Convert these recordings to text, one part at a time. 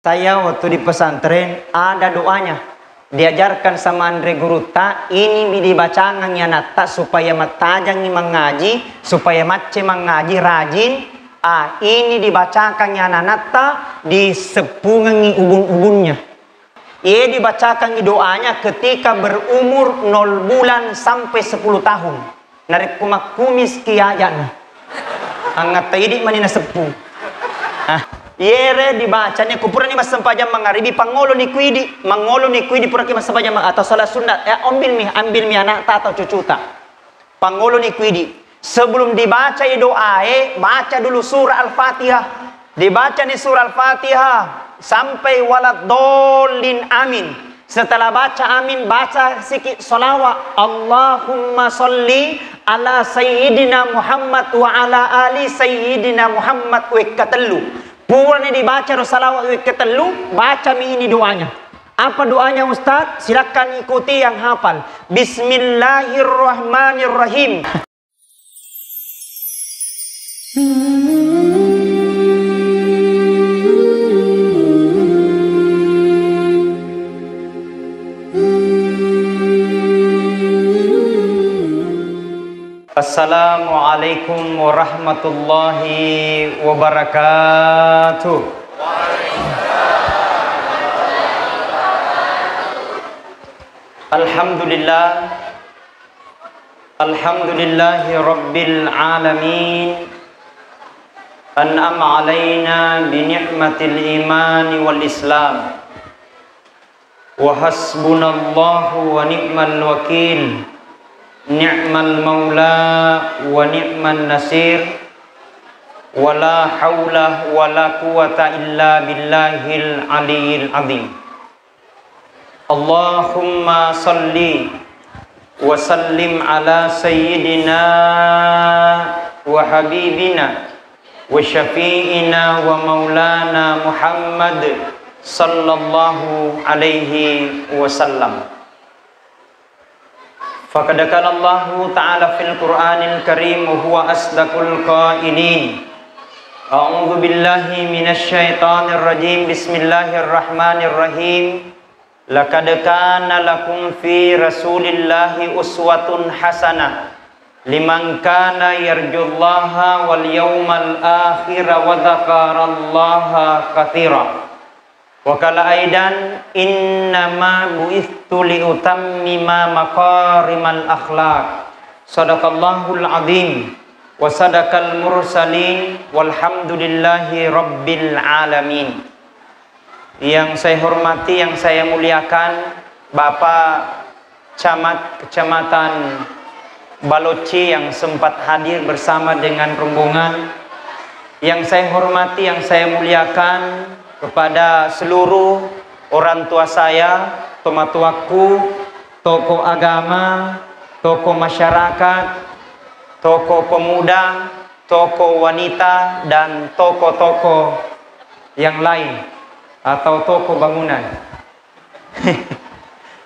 Saya waktu di pesantren ada doanya. Diajarkan sama Andre guru tak ini dibacakan ya nata supaya matajang mengaji, supaya mace mengaji rajin. Ini dibacakan ya nata di sepungan ubun-ubunnya. Ia dibacakan doanya ketika berumur 0 bulan sampai 10 tahun. Narik kumak kumis kiayan. Angat taidik manina sepuh. Yere dibacanya kupuran ni mas sempajam mangaribi pangolo ni kuidi puraki mas sempajam atau salah sunat ambil mi anak ta atau cucu ta. Pangolo ni kuidi sebelum dibaca doa baca dulu surah Al-Fatihah. Dibaca ni surah Al-Fatihah sampai waladhdallin amin. Setelah baca amin baca sikit salawat. Allahumma sholli ala sayyidina Muhammad wa ala ali sayyidina Muhammad wa katelu. Puranya dibaca salawat ketelu, baca ini doanya. Apa doanya Ustaz? Silakan ikuti yang hafal. Bismillahirrahmanirrahim. Assalamualaikum warahmatullahi wabarakatuh. Alhamdulillah. Alhamdulillahi rabbil alamin. An'ama alaina bi ni'matil iman wal islam. Wa hasbunallahu wa ni'mal wakil. Ni'mal maula wa ni'man nasir. Wala hawla wala quwata illa billahil aliyil azim. Allahumma salli wa sallim ala sayyidina wa habibina wa syafi'ina wa maulana Muhammad sallallahu alaihi wasallam. Faqad qala Allahu ta'ala fil Qur'anil Karim wa huwa asdaqul qailin. A'udzu billahi minasy syaithanir rajim. Bismillahirrahmanirrahim. Laqad kana lakum fi Rasulillahi uswatun hasanah liman kana yarjullaha wal yawmal akhir wa dzakarallaha katsira. Wa qala aidan innama bu'ithtu liutammima maqarimal akhlaq. Shadaqallahul azim wa sadaqal mursalin walhamdulillahi rabbil alamin. Yang saya hormati, yang saya muliakan Bapak Camat Kecamatan Baloci yang sempat hadir bersama dengan rombongan. Yang saya hormati, yang saya muliakan kepada seluruh orang tua saya, tomatuaku, tokoh agama, tokoh masyarakat, tokoh pemuda, tokoh wanita, dan tokoh-tokoh yang lain atau tokoh bangunan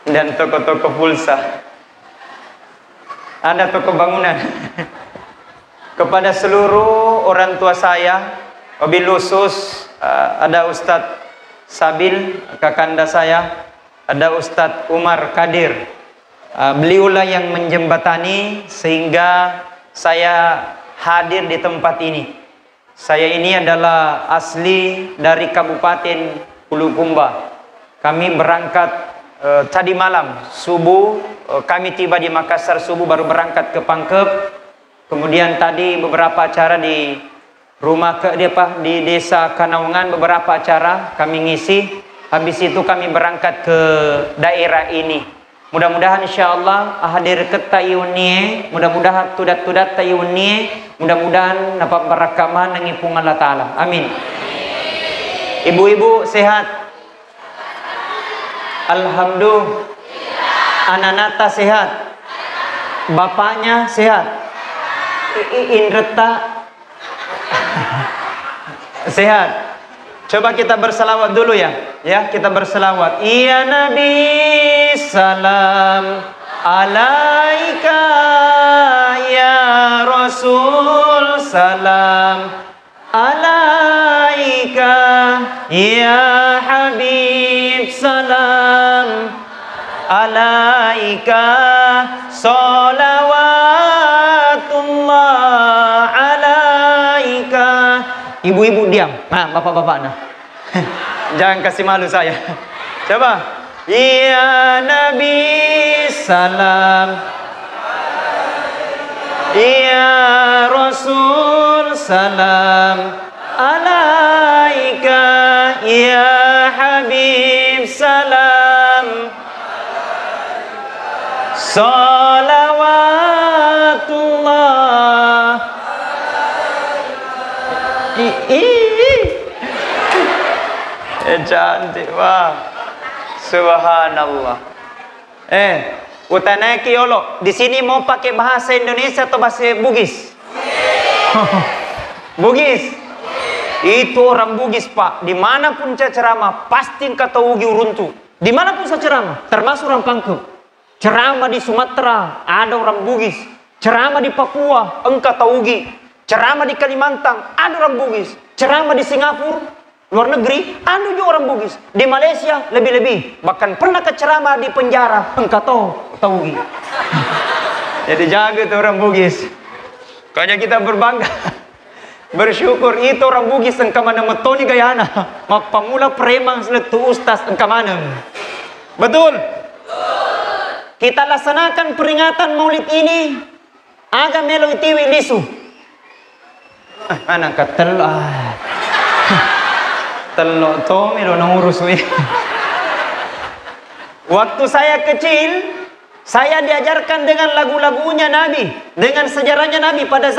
dan tokoh-tokoh pulsa. Ada tokoh bangunan. Kepada seluruh orang tua saya, wabil khusus ada Ustadz Sabil, kakanda saya, ada Ustadz Umar Kadir. Beliaulah yang menjembatani sehingga saya hadir di tempat ini. Saya ini adalah asli dari Kabupaten Bulukumba. Kami berangkat tadi malam subuh, kami tiba di Makassar subuh, baru berangkat ke Pangkep. Kemudian tadi beberapa acara di rumah di desa Kanaungan, beberapa acara kami ngisi. Habis itu kami berangkat ke daerah ini. Mudah-mudahan insyaallah hadir ke tayunie, mudah-mudahan tudat-tudat tayunie, mudah-mudahan dapat barakamah nangipung Allah Ta'ala. Amin. Ibu-ibu sehat? Alhamdulillah. Ananata sehat? Bapaknya sehat? Indreta sehat? Coba kita berselawat dulu ya. Ya, kita berselawat. Ya Nabi salam alaika, ya Rasul salam alaika, Ya Habib salam alaika salawatullah alaika. Ibu-ibu diam. Nah, bapak-bapak nah. Jangan kasih malu saya. Coba. Ya Nabi salam. Ya Rasul salam alaika. Ya Habib salam salawatullah. Cantik wah. Subhanallah. Utanaki olo. Di sini mau pakai bahasa Indonesia atau bahasa Bugis? Bugis. Itu orang Bugis, Pak. Dimanapun saya ceramah, pasti kata ugi uruntu. Dimanapun saya ceramah, termasuk orang Pangkep. Ceramah di Sumatera, ada orang Bugis. Ceramah di Papua, engkau tahu ugi. Ceramah di Kalimantan, ada orang Bugis. Ceramah di Singapura, luar negeri, ada juga orang Bugis. Di Malaysia, lebih-lebih. Bahkan pernah ke ceramah di penjara, engkau tahu ugi. Jadi jaga tuh orang Bugis. Kayaknya kita berbangga. Bersyukur itu orang Bugis engkau mana metoni gayana. Mak pamula preman seletu ustaz engkau mana. Betul? Kita laksanakan peringatan Maulid ini agak melo itiwi lisu. Anak ketel telok to melo nangurus we. Waktu saya kecil, saya diajarkan dengan lagu-lagunya Nabi, dengan sejarahnya Nabi pada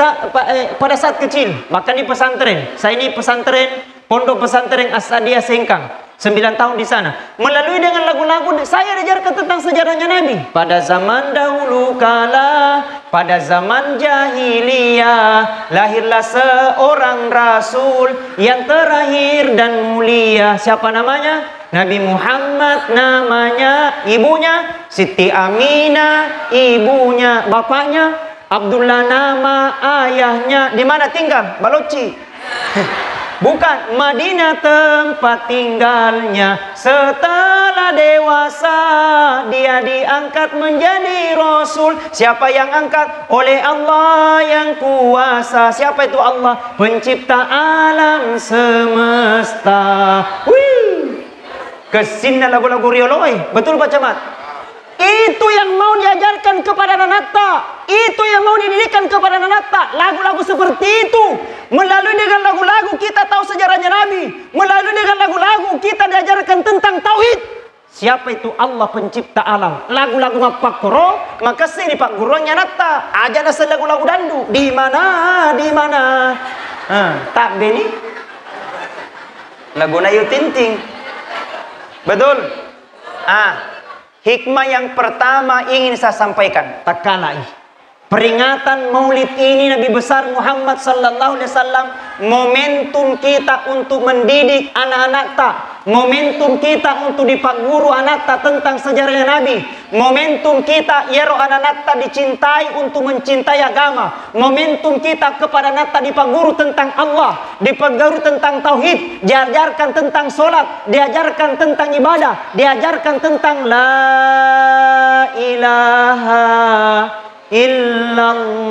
saat kecil. Bahkan di pesantren. Saya ini pesantren, pondok pesantren As-Sadia Sengkang. 9 tahun di sana. Melalui dengan lagu-lagu saya diajarkan tentang sejarahnya Nabi. Pada zaman dahulu kala, pada zaman jahiliyah, lahirlah seorang rasul yang terakhir dan mulia. Siapa namanya? Nabi Muhammad namanya. Ibunya Siti Aminah, ibunya. Bapaknya Abdullah nama ayahnya. Di mana tinggal? Baloci. Bukan, Madinah tempat tinggalnya. Setelah dewasa dia diangkat menjadi Rasul. Siapa yang angkat? Oleh Allah yang kuasa. Siapa itu Allah? Pencipta alam semesta. Wih, kesini lagu-lagu rioloi. Betul Pak Camat? Itu yang mau diajarkan kepada anak-anak. Itu yang mau dididikan kepada anak-anak. Lagu-lagu seperti itu. Melalui dengan lagu-lagu kita tahu sejarahnya Nabi. Melalui dengan lagu-lagu kita diajarkan tentang tauhid. Siapa itu? Allah pencipta alam. Lagu-lagu Pak Guru, maka sini Pak Gurunya nata. Aja nasa lagu-lagu dandu. Di mana? Di mana? Tak beni. Lagu Nayu Tinting. Betul? Hikmah yang pertama ingin saya sampaikan. Tak kalah. Peringatan Maulid ini Nabi besar Muhammad sallallahu alaihi wasallam momentum kita untuk mendidik anak-anak tak. Momentum kita untuk dipaguru anak tak tentang sejarahnya Nabi. Momentum kita yero anak tak dicintai untuk mencintai agama. Momentum kita kepada anak tak dipaguru tentang Allah, dipaguru tentang tauhid, diajarkan tentang solat, diajarkan tentang ibadah, diajarkan tentang la ilaha illallah.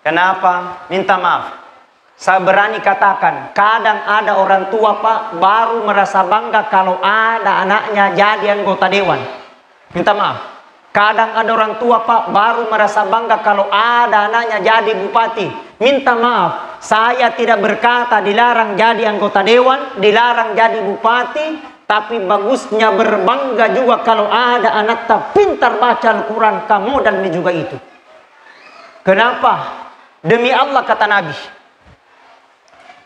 Kenapa? Minta maaf. Saya berani katakan, kadang ada orang tua Pak baru merasa bangga kalau ada anaknya jadi anggota dewan. Minta maaf. Kadang ada orang tua Pak baru merasa bangga kalau ada anaknya jadi bupati. Minta maaf, saya tidak berkata dilarang jadi anggota dewan, dilarang jadi bupati. Tapi bagusnya berbangga juga kalau ada anak tak pintar baca Al-Quran. Kamu dan ini juga itu. Kenapa? Demi Allah kata Nabi.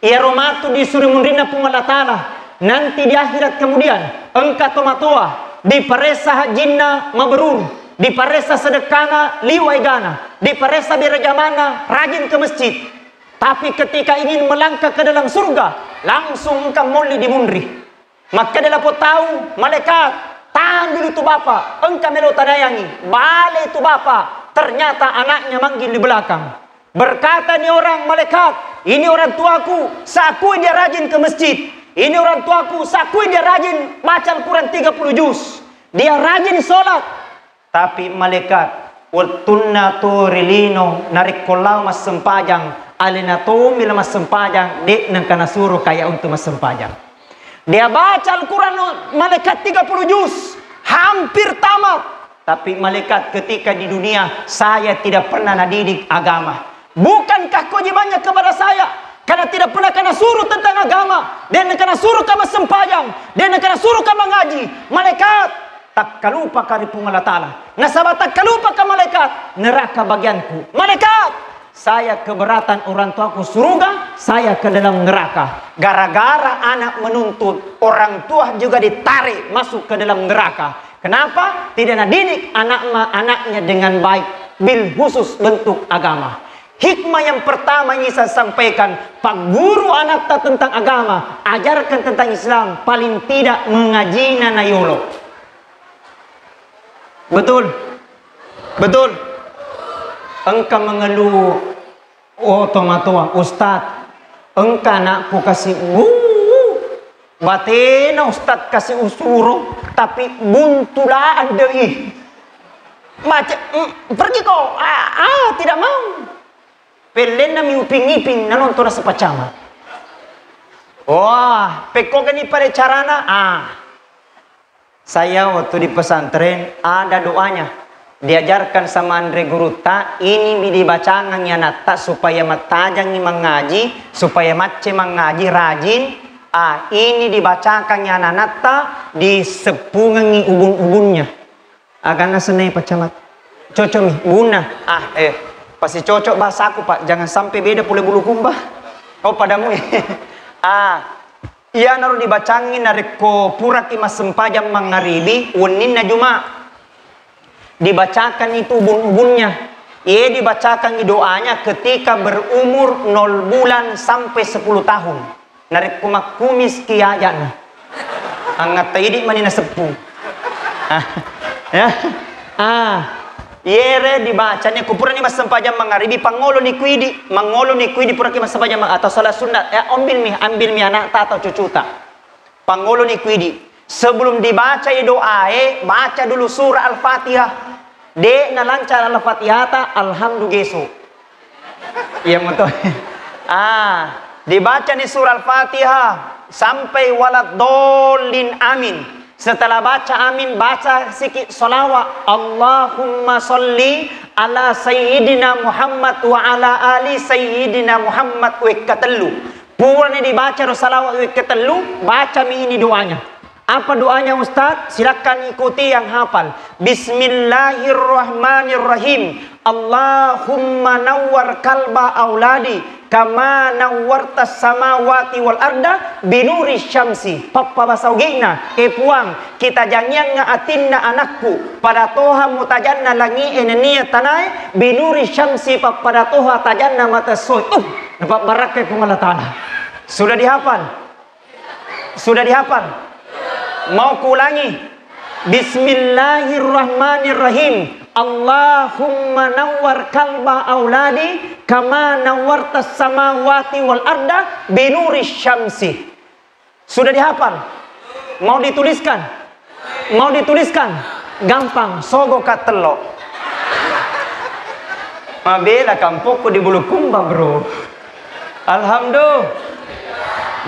Ya romatu disuruh mundrina pun Allah Ta'ala. Nanti di akhirat kemudian. Engkau tomatoa. Di paresa hajinna mabrur. Di paresa sedekana liwai gana. Di paresa birajamana rajin ke masjid. Tapi ketika ingin melangkah ke dalam surga. Langsung engkau muli dimundri. Maka dia lapor tahu malaikat. Tahan dulu itu bapak. Engkau melo tadayangi. Balik itu bapak. Ternyata anaknya manggil di belakang. Berkata nih orang malaikat. Ini orang tuaku, sakui dia rajin ke masjid. Ini orang tuaku, sakui dia rajin baca Al-Quran 30 juz. Dia rajin sholat. Tapi malaikat, wattunna turilino narik kolau mas sempajang, alina tumil mas sempajang, dek nang kana suruh kayak untuk mas sempajang. Dia baca Al-Quran malaikat 30 juz, hampir tamat. Tapi malaikat ketika di dunia, saya tidak pernah didik agama. Bukankah kewajibannya kepada saya? Karena tidak pernah kena suruh tentang agama, dan kena suruh kama sempajang, dan kena suruh kama ngaji. Malaikat tak kalupa karipung Allah Ta'ala. Nasabah tak kalupa ke malaikat, neraka bagianku. Malaikat, saya keberatan orang tuaku surga, saya ke dalam neraka. Gara-gara anak menuntut, orang tua juga ditarik masuk ke dalam neraka. Kenapa? Tidak didik anaknya dengan baik, bil khusus bentuk agama. Hikmah yang pertama yang saya sampaikan, Pak Guru anak tentang agama, ajarkan tentang Islam, paling tidak mengaji nanayolo. Betul? Betul? Engkau mengeluh, oh tomatua, Ustaz, engkau anakku kasih batena Ustaz kasih usuro, tapi buntulaan deh. Pergi kau, tidak mau. Pelen na miuping-iping na nonton na sa pacama. Wah, peko gani pada carana. Saya waktu di pesantren ada doanya. Diajarkan sama Andre Guru ta, ini dibacangan ya nata supaya matajang mengaji, supaya mace mengaji rajin. Ini dibacakan ya nata di sepungan ubun-ubunnya. Agak nasenai pacamat. Cocok mi guna. Pasti cocok bahasa aku Pak, jangan sampai beda pula bulu kumbah. Oh padamu iya naruh dibacangin nariko purak imas sempajam mangaribi uninna juma. Dibacakan itu ubun-ubunnya. Ia dibacakan doanya ketika berumur 0 bulan sampai 10 tahun. Nariko makumis kiayan. Angat taidik manina sepuh. Ya. Yere dibacanya kupuran ni masempajam mangaribi pangolo ni kuidi pura ki masempajam atau salah sunat ambil mi anak ta atau cucu ta pangolo ni kuidi sebelum dibaca doa baca dulu surah Al-Fatihah de na lancar Al-Fatihah ta alhamdulillah iya betul dibaca di surah Al-Fatihah sampai waladolin amin. Setelah baca amin, baca sikit salawat. Allahumma salli ala sayyidina Muhammad wa ala ali sayyidina Muhammad wa ikkatallu. Puranya dibaca salawat wa ikkatallu, baca ini doanya. Apa doanya Ustaz? Silakan ikuti yang hafal. Bismillahirrahmanirrahim. Allahumma nawwar kalba auladi kama nawwartas samawati wal arda binuri syamsi. Papa basaugina puang kita jangan ngaatinna anakku pada toha mutajanna langi enenia tanai binuri syamsi pada toha tajanna mata soy. Dapat barakai Allah Ta'ala. Sudah dihafal? Sudah dihafal? Mau kuulangi? Bismillahirrahmanirrahim. Allahumma nawwar kalba auladi kama nawwartas samawati wal arda binuri syamsi. Sudah dihafal? Mau dituliskan? Mau dituliskan? Gampang, sogo katelo. Mabela kampungku di Bulukumba, bro. Alhamdulillah.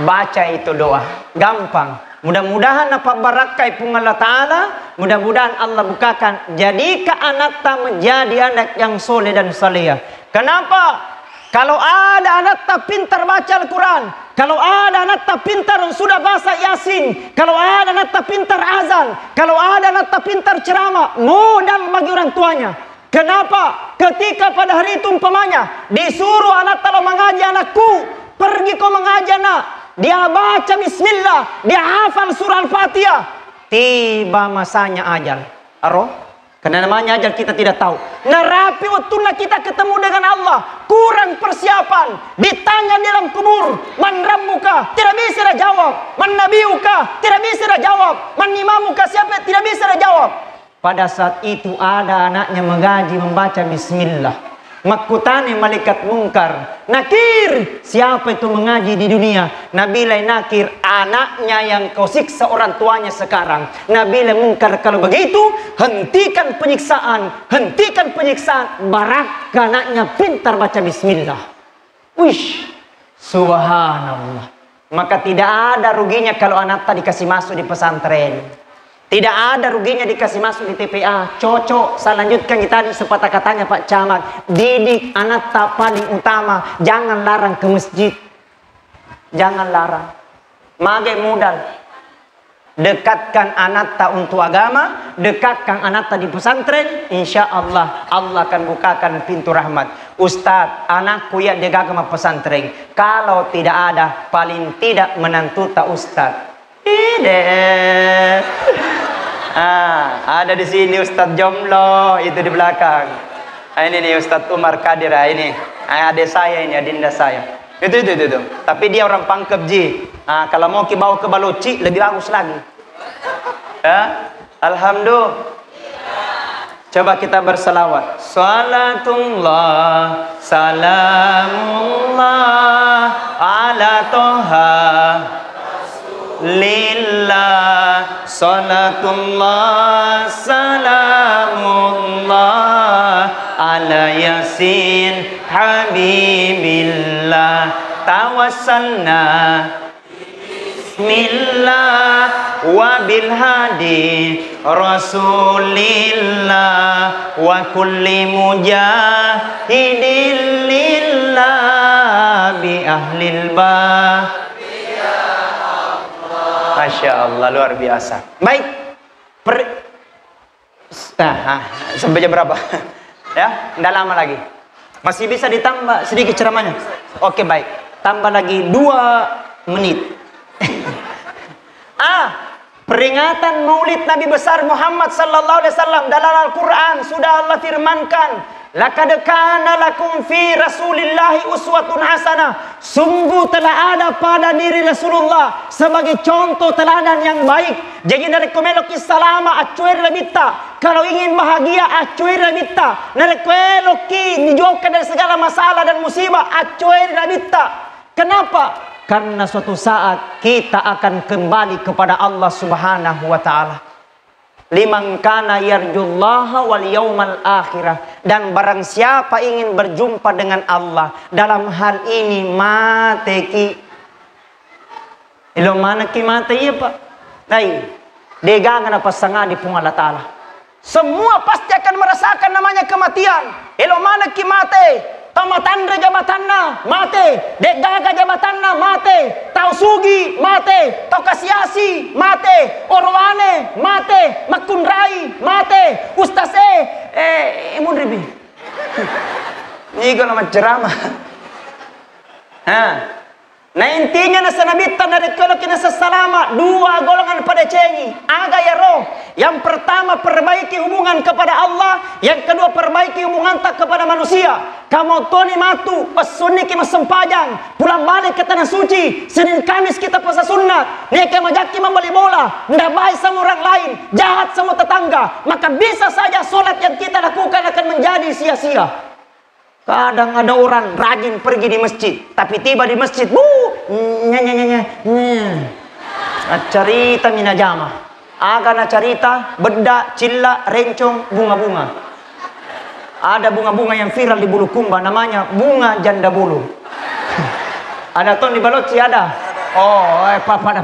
Baca itu doa, gampang. Mudah-mudahan apa barakai pun Allah Ta'ala. Mudah-mudahan Allah bukakan. Jadikan anak tak menjadi anak yang soleh dan saleh. Kenapa? Kalau ada anak tak pintar baca Al-Quran, kalau ada anak tak pintar sudah bahasa Yasin, kalau ada anak tak pintar azan, kalau ada anak tak pintar ceramah, modal bagi orang tuanya. Kenapa? Ketika pada hari itu umpamanya disuruh anak kalau mengaji anakku, pergi kau mengaji anak, dia baca bismillah, dia hafal surah Al-Fatihah, tiba masanya ajal. Aroh? Karena namanya ajal kita tidak tahu. Nerapi waktu kita ketemu dengan Allah, kurang persiapan, ditanya dalam kubur, man rabbuka, tidak bisa dia jawab, man nabiyuka, tidak bisa dia jawab, man imamuka, siapa tidak bisa dia jawab. Pada saat itu ada anaknya mengaji membaca bismillah. Makutani malaikat mungkar. Nakir, siapa itu mengaji di dunia? Nabilah nakir, anaknya yang kau siksa orang tuanya sekarang. Nabilah mungkar, kalau begitu hentikan penyiksaan. Hentikan penyiksaan. Barak anaknya pintar baca bismillah. Wish, subhanallah. Maka tidak ada ruginya kalau anak tadi dikasih masuk di pesantren. Tidak ada ruginya dikasih masuk di TPA. Cocok. Saya lanjutkan kita tadi sepatah katanya Pak Camat. Didik anak tak paling utama. Jangan larang ke masjid. Jangan larang. Magai modal. Dekatkan anak tak untuk agama. Dekatkan anak tak di pesantren. Insya Allah. Allah akan bukakan pintu rahmat. Ustadz, anakku yang di agama pesantren. Kalau tidak ada, paling tidak menantu tak ustadz. Tidak. Ada di sini Ustadz Jomblo, itu di belakang. Ini nih Ustadz Umar Kadir, ini adik saya, ini adinda saya. Itu. Tapi dia orang Pangkep Ji. Kalau mau bawa ke Baloci lebih bagus lagi. Alhamdulillah. Coba kita berselawat. Salatullah, salamullah ala Toha. Lillah, salatullah, salamullah ala Yasin Habibillah. Tawassalna bismillah wa bil hadi Rasulillah wa kulli mujahidin lillah bi ahlil bah. Masya Allah, luar biasa. Baik. Sampai jam berapa? Ya, tidak lama lagi. Masih bisa ditambah sedikit ceramahnya. Oke, baik. Tambah lagi 2 menit. Peringatan Maulid Nabi besar Muhammad sallallahu alaihi wasallam dalam Al-Qur'an sudah Allah firmankan, laqad kana lakum fi Rasulillahi uswatun hasanah. Sungguh telah ada pada diri Rasulullah sebagai contoh teladan yang baik. Jadi dari komeloki salama acuir lebita. Kalau ingin bahagia acuir lebita. Dari komeloki dijauhkan dari segala masalah dan musibah acuir lebita. Kenapa? Karena suatu saat kita akan kembali kepada Allah Subhanahu wa taala. Liman kana yarjullaha wal yaumal akhirah, dan barang siapa ingin berjumpa dengan Allah dalam hal ini mateki. Ilo mana ki mate ya Pak? Dai, degangan apa sanga di pung Allah taala. Semua pasti akan merasakan namanya kematian. Ilo mana ki mate? Tamatandra jabatanna mate, dek gaga jabatanna mate, tau sugi mate, tau kasiasi mate, orwane mate, makunrai mate, ustase mundribi. Ini kalau macam ceramah. Nah intinya nasa nabitan dari kalau kita sesalama 2 golongan pada cengi aga ya roh. Yang pertama perbaiki hubungan kepada Allah, yang kedua perbaiki hubungan tak kepada manusia. Kamu toni matu pesuni kita sempajang, pulang balik ke tanah suci, Senin Kamis kita puasa sunat, nek majaki membeli bola, ndak baik sama orang lain, jahat sama tetangga, maka bisa saja solat yang kita lakukan akan menjadi sia-sia. Kadang ada orang rajin pergi di masjid, tapi tiba di masjid, carita minajama, agak carita, bedak, cilla, rencong, bunga-bunga. Ada bunga-bunga yang viral di Bulukumba, namanya bunga janda bulu. Ada ton di Baloci ada. Oh, pada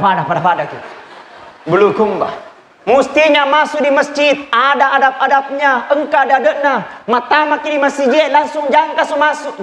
Bulukumba. Mestinya masuk di masjid ada adab-adabnya, engkau ada adabnya. Mata makin di masjid langsung jangan masuk,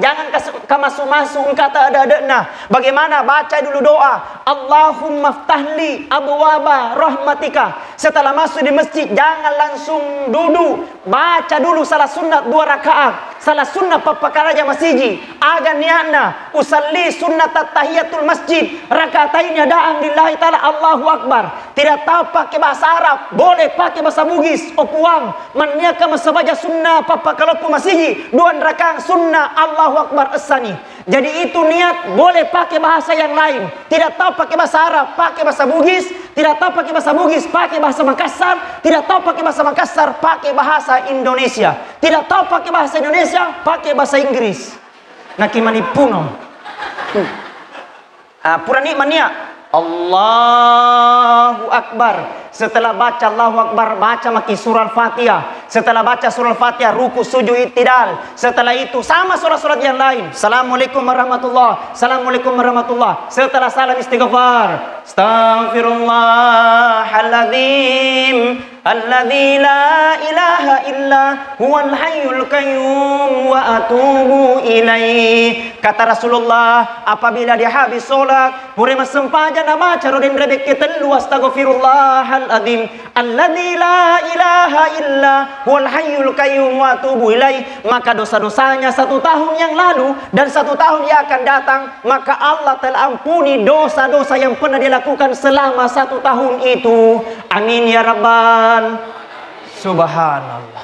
engkau tak ada adabnya. Bagaimana? Baca dulu doa. Allahumma ftahli abwaba rahmatika. Setelah masuk di masjid jangan langsung duduk. Baca dulu salah sunat 2 rakaat. Salah sunnah papakaraja masjid. Aga niatna usalli sunnat tahiyatul masjid. Rakaatain da'an lillahi ta'ala Allahu Akbar. Tidak tahu pakai bahasa Arab, boleh pakai bahasa Bugis, Opuang. Maniaka masabaja sunnah papakaraja kalau pun masih dua rakaat sunnah Allahu Akbar As-Sani. Jadi itu niat boleh pakai bahasa yang lain. Tidak tahu pakai bahasa Arab, pakai bahasa Bugis. Tidak tahu pakai bahasa Bugis, pakai bahasa Makassar. Tidak tahu pakai bahasa Makassar, pakai bahasa Indonesia. Tidak tahu pakai bahasa Indonesia, pakai bahasa Inggris. Nakimani puno. Purani mania. Allahu Akbar. Setelah baca Allahu Akbar, baca maki surah Al-Fatihah. Setelah baca surah Al-Fatihah, ruku, sujud, i'tidal. Setelah itu sama surat-surat yang lain. Assalamualaikum warahmatullah. Assalamualaikum warahmatullah. Setelah salam istighfar. Astaghfirullahaladzim. Alladzi la ilaha illa huwal hayyul qayyum wa atubu ilaih. Kata Rasulullah, apabila dia habis solat, pure masempaja na baca rodin rebek ketelu astaghfirullahaladzim. Alladzi la ilaha illa huwal hayyul qayyum wa atubu ilaih. Maka dosa-dosanya 1 tahun yang lalu dan 1 tahun yang akan datang, maka Allah telah ampuni dosa-dosa yang pernah dilakukan selama 1 tahun itu. Amin ya rabbal. Subhanallah.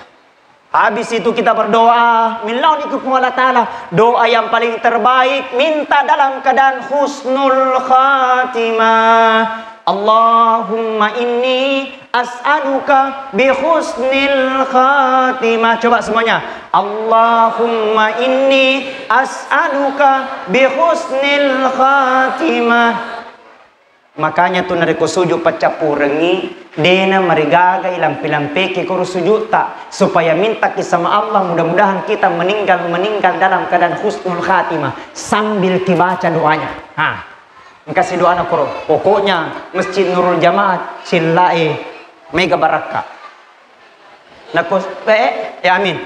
Habis itu kita berdoa, minlaun ikut Allah Ta'ala. Doa yang paling terbaik, minta dalam keadaan husnul khatimah. Allahumma inni as'aluka bi husnil khatimah. Coba semuanya. Allahumma inni as'aluka bi husnil khatimah. Makanya tu nari ko sujud pacapurengi dena marigaga ilampi-lampi ke ko sujud tak supaya minta sama Allah, mudah-mudahan kita meninggal dalam keadaan husnul khatimah sambil dibaca doanya. Kasih doa nak koro. Pokoknya Masjid Nurul Jamaah Cilae mega baraka. Nak ya amin.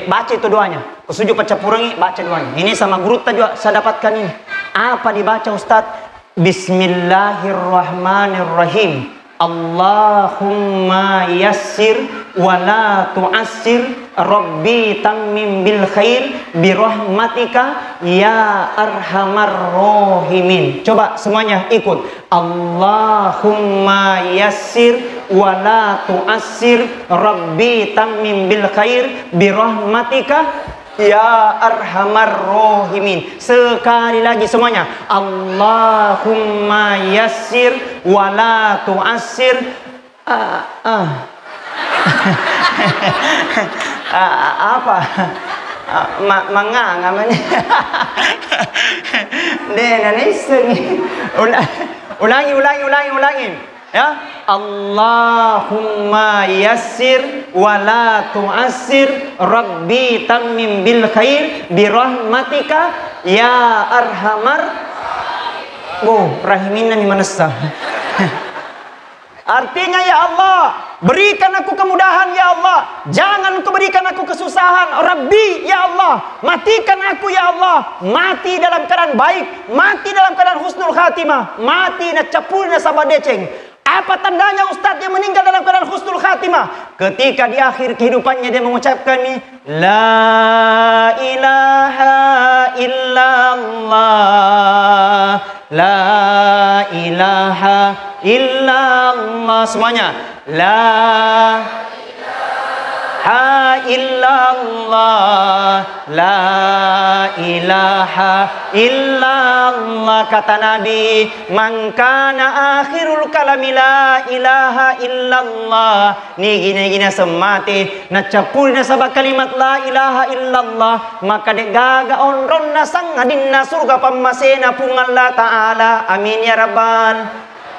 Baca itu doanya. Ko sujud pacapurengi baca doanya. Ini sama guru juga saya dapatkan ini. Apa dibaca Ustaz? Bismillahirrahmanirrahim. Allahumma yassir wa la tu'assir. Rabbi tammim bil khair birahmatika ya arhamar rahimin. Coba semuanya ikut. Allahumma yassir wa la tu'assir. Rabbi tammim bil khair birahmatika ya arhamar rahimin. Sekali lagi semuanya. Allahumma yassir wa la tu'assir. Apa? Mangang namanya. Ulangi. Ya, Allahumma yassir wa la tu'assir. Rabbi tammim bil khair birahmatika ya arhamar rahimin ni manassa. Artinya ya Allah, berikan aku kemudahan ya Allah. Jangan Engkau berikan aku kesusahan. Rabbi ya Allah, matikan aku ya Allah. Mati dalam keadaan baik, mati dalam keadaan husnul khatimah, mati na capulna sabadeceng. Apa tandanya Ustadz yang meninggal dalam keadaan husnul khatimah? Ketika di akhir kehidupannya dia mengucapkan ini, la ilaha illallah, la ilaha illallah. Semuanya, la ilaha illallah, la ilaha illallah. Kata Nabi, man kana akhirul kalami la ilaha illallah. Ni gini semati na capul na sabak kalimat la ilaha illallah, maka de gaga onron na sangadin na surga pamasena pung Allah Ta'ala. Amin ya rabbal.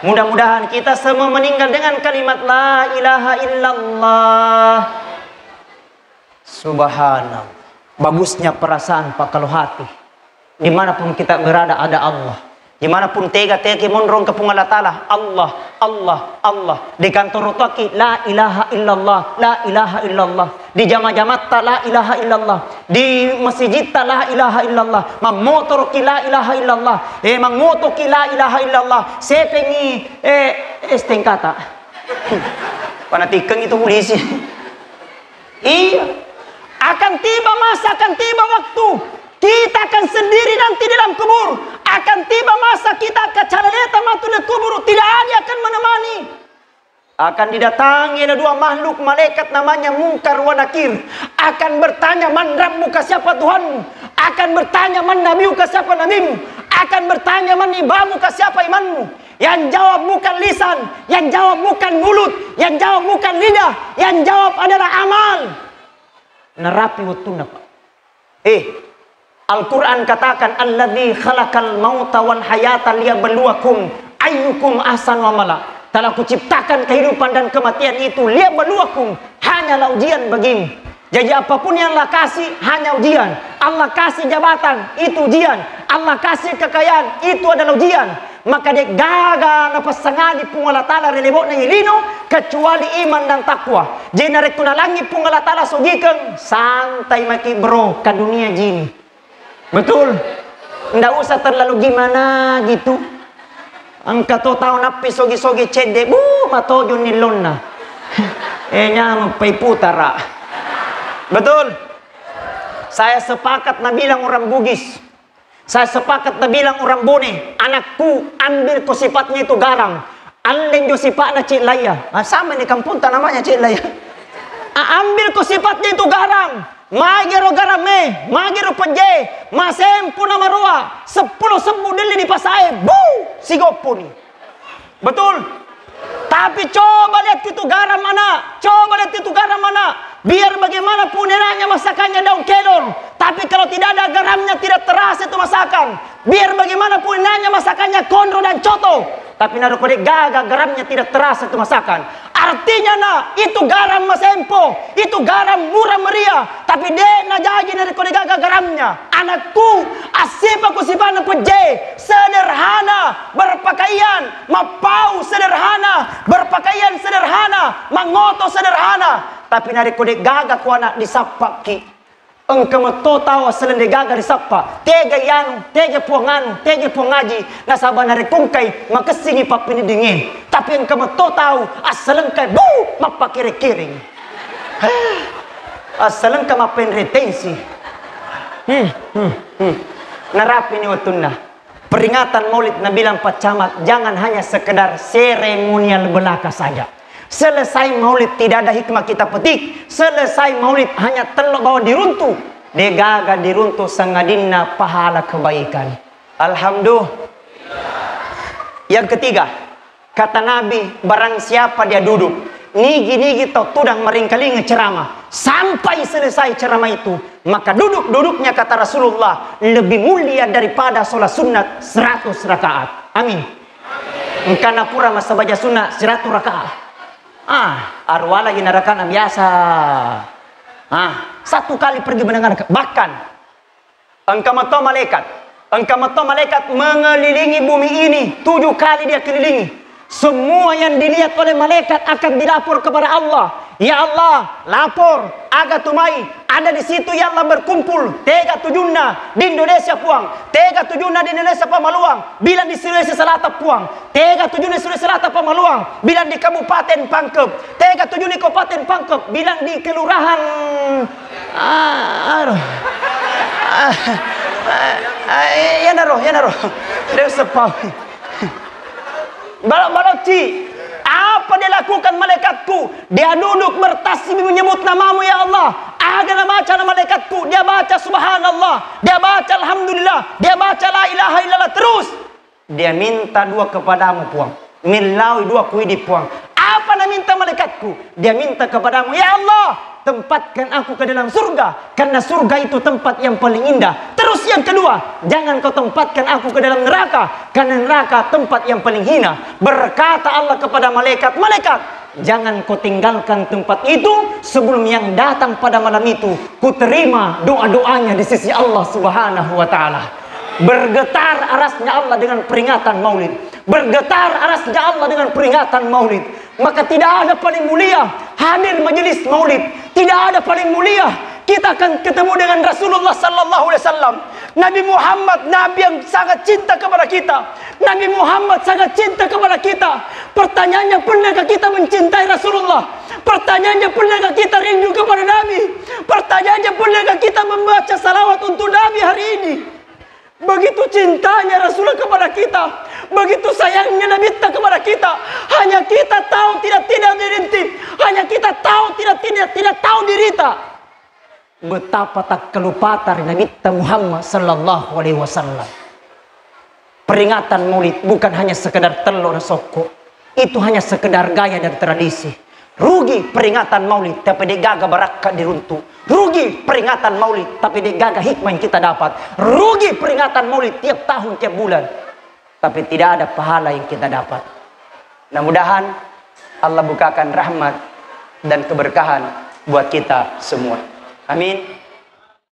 Mudah-mudahan kita semua meninggal dengan kalimat la ilaha illallah. Subhanallah. Bagusnya perasaan pak kalau hati. Dimanapun kita berada ada Allah. Dimanapun tega-tega monrong ke Allah Ta'ala, Allah. Di kantor rotoki la ilaha illallah, la ilaha illallah. Di jamaah-jamaah la ilaha illallah. Di masjid la ilaha illallah. Mamotor ki la ilaha illallah. Mangoto ki la ilaha illallah. Sepengi estengkata. Panatikang itu polisi. Iya. Akan tiba masa, akan tiba waktu. Kita akan sendiri nanti dalam kubur. Akan tiba masa kita akan caraleta matu di kubur. Tidak ada akan menemani. Akan didatangi ada dua makhluk malaikat namanya Munkar wa Nakir. Akan bertanya, man rabbuka, siapa Tuhanmu? Akan bertanya, man nabiuka, siapa nabimu? Akan bertanya, man imamuka, siapa imanmu? Yang jawab bukan lisan, yang jawab bukan mulut, yang jawab bukan lidah, yang jawab adalah amal. Nerapi watuna, Pak. Al-Quran katakan, alladzi khalaqal mauta wal hayata liyabluwakum ayyukum ahsanu amala. Telah kuciptakan kehidupan dan kematian itu liyabluwakum, hanyalah ujian bagimu. Jadi apapun yang Allah kasih hanya ujian. Allah kasih jabatan, itu ujian. Allah kasih kekayaan, itu adalah ujian. Maka dia gagal napa sangadi pung Allah Ta'ala relebok na ilino kecuali iman dan takwa. Jadi narek tunalangi pung Allah Ta'ala sogikeng santai maki bro ke dunia jini. Betul? Nggak usah terlalu gimana gitu. Angka to tao napi sogi-sogi cede matojo nilon na. Nya pai putara. Betul? Saya sepakat na bilang orang Bugis. Saya sepakat na bilang orang Bone. Anakku ambil ko sifatnya itu garang. Alin jo sifatnya Cik Laya. Sama ni kampung namanya Cik Laya. Ambil ko sifatnya itu garang. Magero garame, magero peje, masempu na marua, 10 sembuh dili di pasai, sigopo ni. Betul? Tapi coba lihat itu garam mana, coba lihat itu garam mana. Biar bagaimanapun enaknya masakannya daun kelor, tapi kalau tidak ada garamnya tidak terasa itu masakan. Biar bagaimanapun enaknya masakannya kondro dan coto, tapi naruh kode gagal garamnya tidak terasa itu masakan. Artinya nah, itu garam masempo, itu garam murah meriah, tapi dia na jadi dari kode gagal garamnya. Anakku, asip aku sifana peje, sederhana, berpakaian, mapau sederhana, berpakaian sederhana, mangoto sederhana. Tapi nari kode gaga ku anak disapaki. Engkau mato tawa selende gaga disapa. Tega yang, tega puanganu, tega puangaji. Nasabah nari kungkai, makasingi papini dingin. Tapi engkau mato tahu, asalengkai, mapakiri-kiring. Asalengkai mapen retensi. Narapi ni watuna. Peringatan Maulid Nabi bilang Pak Camat, jangan hanya sekedar seremonial belaka saja. Selesai Maulid tidak ada hikmah kita petik. Selesai Maulid hanya telok bawa diruntuh. Degaga diruntuh sangadinna pahala kebaikan. Alhamdulillah. Yang ketiga, kata Nabi, barang siapa dia duduk, nigi-nigi tau tudang meringkalingi ceramah, sampai selesai ceramah itu, maka duduk-duduknya kata Rasulullah lebih mulia daripada sholat sunat 100 rakaat. Amin. Karena pura masa baca sunat 100 rakaat. Arwah lagi narakan biasa. Satu kali pergi mendengar. Bahkan engkau mata malaikat mengelilingi bumi ini 7 kali dia kelilingi. Semua yang dilihat oleh malaikat akan dilapor kepada Allah. Ya Allah, lapor, aga tumai, ada di situ ya Allah berkumpul. Tega tujuna di Indonesia puang, tega tujuna di Indonesia Pamaluang, bilang di Sulawesi Selatan puang, tega tujuna di Sulawesi Selatan Pamaluang, bilang di Kabupaten Pangkep, tega tujuna di Kabupaten Pangkep, bilang di kelurahan ya naroh, dia sepau. Balok-balokci, apa dia lakukan malaikatku? Dia duduk bertasbih menyebut namamu ya Allah. Agar baca nama malaikatku, dia baca subhanallah, dia baca alhamdulillah, dia baca la ilaha illallah terus. Dia minta dua kepadamu puang, milaui dua kuidi puang. Apa nak minta malaikatku? Dia minta kepadamu, ya Allah, tempatkan aku ke dalam surga, karena surga itu tempat yang paling indah. Terus yang kedua, jangan kau tempatkan aku ke dalam neraka, karena neraka tempat yang paling hina. Berkata Allah kepada malaikat, jangan kau tinggalkan tempat itu sebelum yang datang pada malam itu ku terima doa-doanya di sisi Allah Subhanahu wa taala. Bergetar arasnya Allah dengan peringatan Maulid. Bergetar arasnya Allah dengan peringatan Maulid. Maka tidak ada paling mulia hadir majelis Maulid. Tidak ada paling mulia kita akan ketemu dengan Rasulullah sallallahu alaihi wasallam. Nabi Muhammad, nabi yang sangat cinta kepada kita. Nabi Muhammad sangat cinta kepada kita. Pertanyaannya, pernahkah kita mencintai Rasulullah? Pertanyaannya, pernahkah kita rindu kepada Nabi? Pertanyaannya, pernahkah kita membaca salawat untuk Nabi hari ini? Begitu cintanya Rasulullah kepada kita, begitu sayangnya Nabi kepada kita. Hanya kita tahu tidak betapa tak kelupatan Nabi Muhammad sallallahu alaihi wasallam. Peringatan Maulid bukan hanya sekedar telur soko. Itu hanya sekedar gaya dan tradisi. Rugi peringatan Maulid tapi digaga barakat diruntuh. Rugi peringatan Maulid tapi digaga hikmah yang kita dapat. Rugi peringatan Maulid tiap tahun tiap bulan tapi tidak ada pahala yang kita dapat. Mudah-mudahan Allah bukakan rahmat dan keberkahan buat kita semua. Amin.